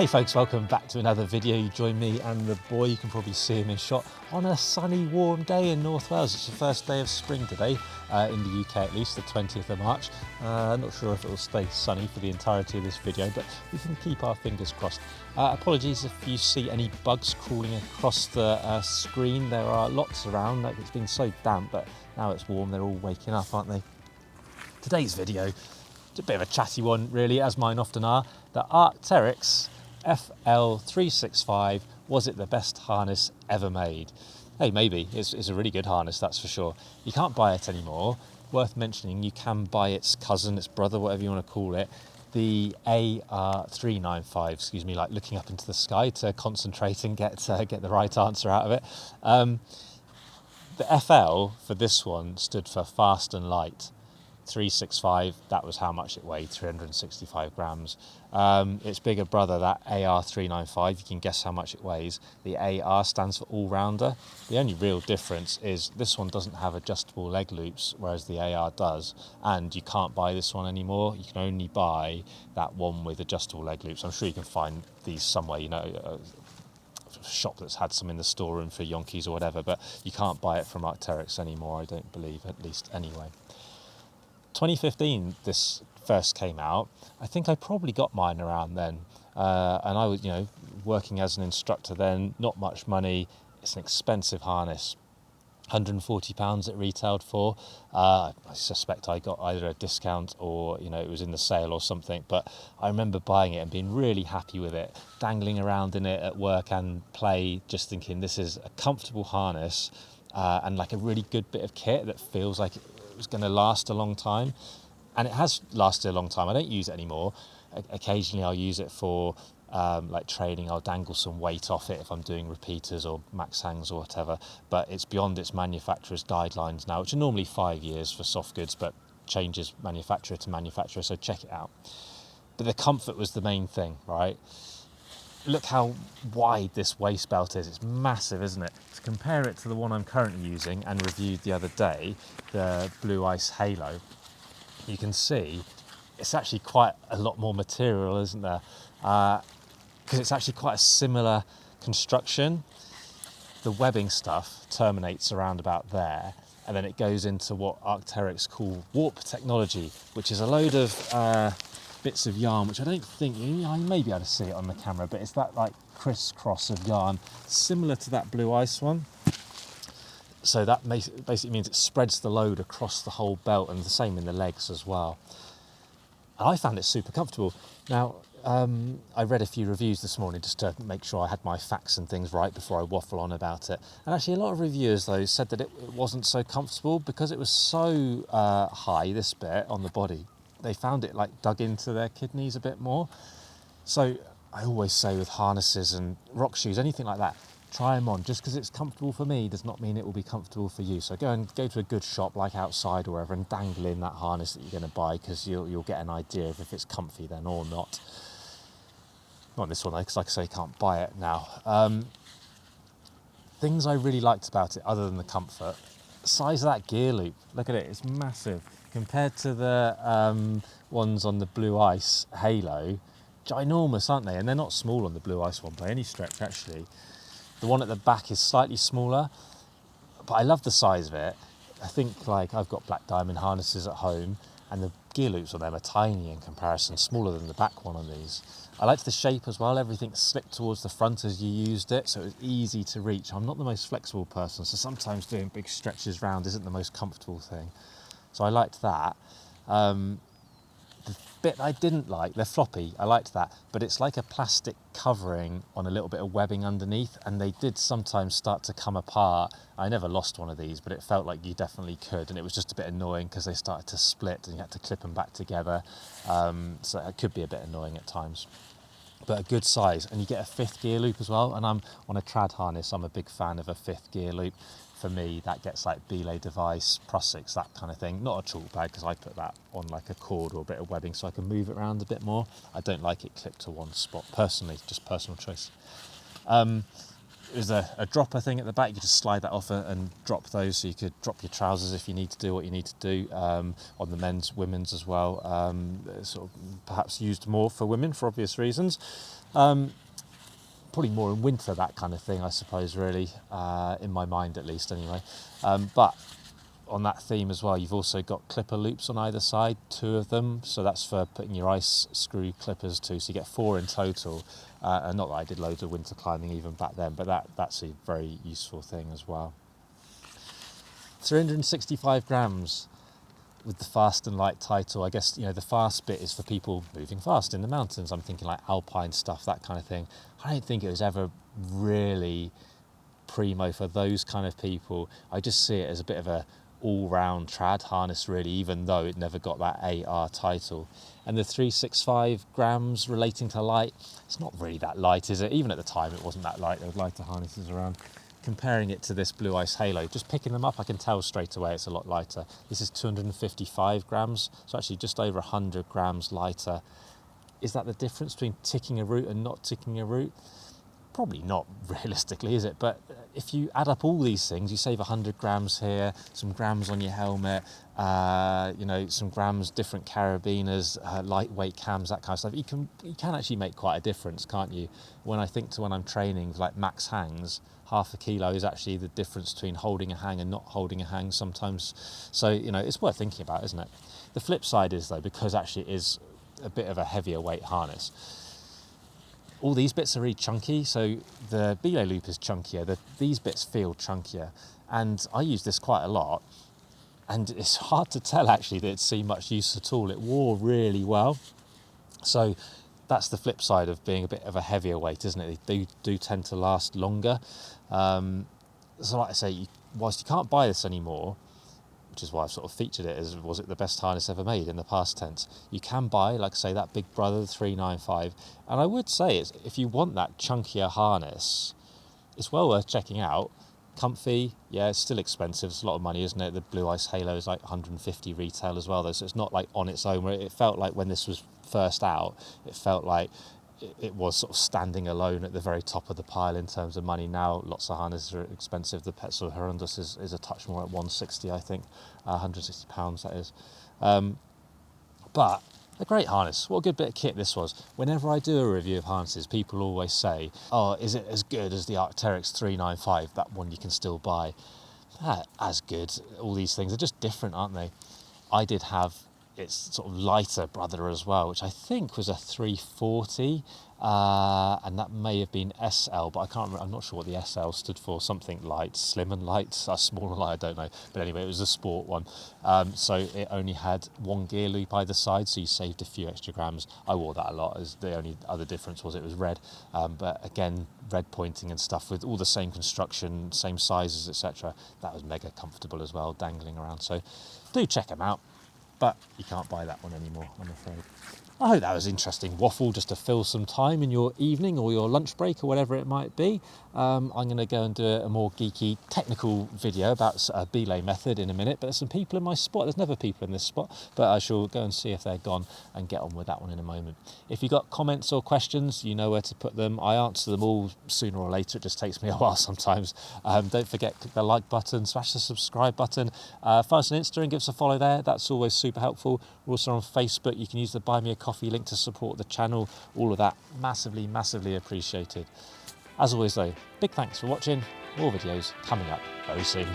Hey folks, welcome back to another video. You join me and the boy, you can probably see him in shot, on a sunny warm day in North Wales. It's the first day of spring today, in the UK at least, the 20th of March. Not sure if it will stay sunny for the entirety of this video, but we can keep our fingers crossed. Apologies if you see any bugs crawling across the screen. There are lots around. It's been so damp, but now it's warm, they're all waking up, aren't they? Today's video, it's a bit of a chatty one really, as mine often are. The Arcteryx FL365, was it the best harness ever made? Hey, maybe. It's a really good harness, that's for sure. You can't buy it anymore. Worth mentioning, you can buy its cousin, its brother, whatever you want to call it, the AR395, excuse me, like looking up into the sky to concentrate and get the right answer out of it. The FL for this one stood for fast and light. 365, that was how much it weighed, 365 grams. Its bigger brother, that AR395, you can guess how much it weighs. The AR stands for all-rounder. The only real difference is this one doesn't have adjustable leg loops, whereas the AR does, and you can't buy this one anymore. You can only buy that one with adjustable leg loops. I'm sure you can find these somewhere, you know, a shop that's had some in the storeroom for Yonkers or whatever, but you can't buy it from Arcteryx anymore, I don't believe, at least anyway. 2015 this first came out. I think I probably got mine around then, and I was, you know, working as an instructor then, not much money. It's an expensive harness, £140 it retailed for. I suspect I got either a discount or, you know, it was in the sale or something, but I remember buying it and being really happy with it, dangling around in it at work and play, just thinking this is a comfortable harness and like a really good bit of kit that feels like it was going to last a long time, and it has lasted a long time. I don't use it anymore. Occasionally I'll use it for like training. I'll dangle some weight off it if I'm doing repeaters or max hangs or whatever, but it's beyond its manufacturer's guidelines now, which are normally 5 years for soft goods, but changes manufacturer to manufacturer, so check it out. But the comfort was the main thing, right? Look how wide this waist belt is. It's massive, isn't it? To compare it to the one I'm currently using and reviewed the other day, the Blue Ice Halo, you can see it's actually quite a lot more material, isn't there? Because it's actually quite a similar construction. The webbing stuff terminates around about there, and then it goes into what Arcteryx call warp technology, which is a load of bits of yarn, which I don't think, you may be able to see it on the camera, but it's that like crisscross of yarn, similar to that Blue Ice one. So that basically means it spreads the load across the whole belt, and the same in the legs as well. And I found it super comfortable. Now, I read a few reviews this morning just to make sure I had my facts and things right before I waffle on about it. And actually a lot of reviewers though said that it wasn't so comfortable because it was so high, this bit on the body. They found it like dug into their kidneys a bit more. So I always say with harnesses and rock shoes, anything like that, try them on. Just because it's comfortable for me does not mean it will be comfortable for you. So go to a good shop like outside or wherever and dangle in that harness that you're going to buy, because you'll get an idea of if it's comfy then or not. Not this one though, because like I say, you can't buy it now. Things I really liked about it, other than the comfort, size of that gear loop. Look at it, it's massive. Compared to the ones on the Blue Ice Halo, ginormous, aren't they? And they're not small on the Blue Ice one by any stretch, actually. The one at the back is slightly smaller, but I love the size of it. I think, like, I've got black diamond harnesses at home, and the gear loops on them are tiny in comparison, smaller than the back one on these. I liked the shape as well. Everything slipped towards the front as you used it, so it was easy to reach. I'm not the most flexible person, so sometimes doing big stretches round isn't the most comfortable thing. So I liked that. The bit I didn't like, they're floppy, I liked that, but it's like a plastic covering on a little bit of webbing underneath, and they did sometimes start to come apart. I never lost one of these, but it felt like you definitely could, and it was just a bit annoying because they started to split and you had to clip them back together. So it could be a bit annoying at times. But a good size, and you get a 5th gear loop as well, and I'm on a trad harness, I'm a big fan of a 5th gear loop. For me, that gets like belay device, Prussics, that kind of thing. Not a chalk bag, because I put that on like a cord or a bit of webbing so I can move it around a bit more. I don't like it clipped to one spot, personally, just personal choice. There's a dropper thing at the back. You could just slide that off and drop those, so you could drop your trousers if you need to do what you need to do. On the men's, women's as well. Sort of perhaps used more for women for obvious reasons. Probably more in winter, that kind of thing, I suppose, really, in my mind at least anyway. But on that theme as well, you've also got clipper loops on either side, 2 of them, so that's for putting your ice screw clippers to, so you get 4 in total. And not that I did loads of winter climbing even back then, but that's a very useful thing as well. 365 grams with the fast and light title. I guess, you know, the fast bit is for people moving fast in the mountains. I'm thinking like alpine stuff, that kind of thing. I don't think it was ever really primo for those kind of people. I just see it as a bit of a all-round trad harness really, even though it never got that AR title. And the 365 grams relating to light, it's not really that light, is it? Even at the time it wasn't that light. There were lighter harnesses around. Comparing it to this Blue Ice Halo, just picking them up, I can tell straight away it's a lot lighter. This is 255 grams, so actually just over 100 grams lighter. Is that the difference between ticking a route and not ticking a route? Probably not realistically, is it? But if you add up all these things, you save 100 grams here, some grams on your helmet, you know, some grams, different carabiners, lightweight cams, that kind of stuff. You can actually make quite a difference, can't you? When I think to when I'm training, like max hangs, half a kilo is actually the difference between holding a hang and not holding a hang sometimes. So, you know, it's worth thinking about, isn't it? The flip side is, though, because actually it is a bit of a heavier weight harness, all these bits are really chunky, so the belay loop is chunkier, these bits feel chunkier, and I use this quite a lot, and it's hard to tell actually that it's seen much use at all. It wore really well, so that's the flip side of being a bit of a heavier weight, isn't it? They do tend to last longer. So like I say, whilst you can't buy this anymore, which is why I've sort of featured it as, was it the best harness ever made in the past tense, you can buy, like I say, that Big Brother, the 395, and I would say it's, if you want that chunkier harness, it's well worth checking out. Comfy, yeah, it's still expensive, it's a lot of money, isn't it? The Blue Ice Halo is like 150 retail as well, though, so it's not like on its own, where it felt like when this was first out, it felt like it was sort of standing alone at the very top of the pile in terms of money. Now lots of harnesses are expensive. The Petzl Horrendous is a touch more at 160, I think, £160 that is. But a great harness. What a good bit of kit this was. Whenever I do a review of harnesses, people always say, oh, is it as good as the Arcteryx 395, that one you can still buy? As good. All these things are just different, aren't they? I did have its sort of lighter brother as well, which I think was a 340, and that may have been SL, but I can't remember. I'm not sure what the SL stood for. Something light, slim and light, small and light, I don't know. But anyway, it was a sport one. So it only had 1 gear loop either side, so you saved a few extra grams. I wore that a lot, as the only other difference was it was red. But again, red pointing and stuff with all the same construction, same sizes, etc. That was mega comfortable as well, dangling around. So do check them out. But you can't buy that one anymore, I'm afraid. I hope that was interesting waffle just to fill some time in your evening or your lunch break or whatever it might be. I'm going to go and do a more geeky technical video about a belay method in a minute, but there's some people in my spot. There's never people in this spot, but I shall go and see if they're gone and get on with that one in a moment. If you've got comments or questions, you know where to put them. I answer them all sooner or later. It just takes me a while sometimes. Don't forget, click the like button, smash the subscribe button. Follow us on Insta and give us a follow there. That's always super helpful. We're also on Facebook. You can use the Buy Me a Coffee link to support the channel. All of that massively, massively appreciated. As always though, big thanks for watching. More videos coming up very soon.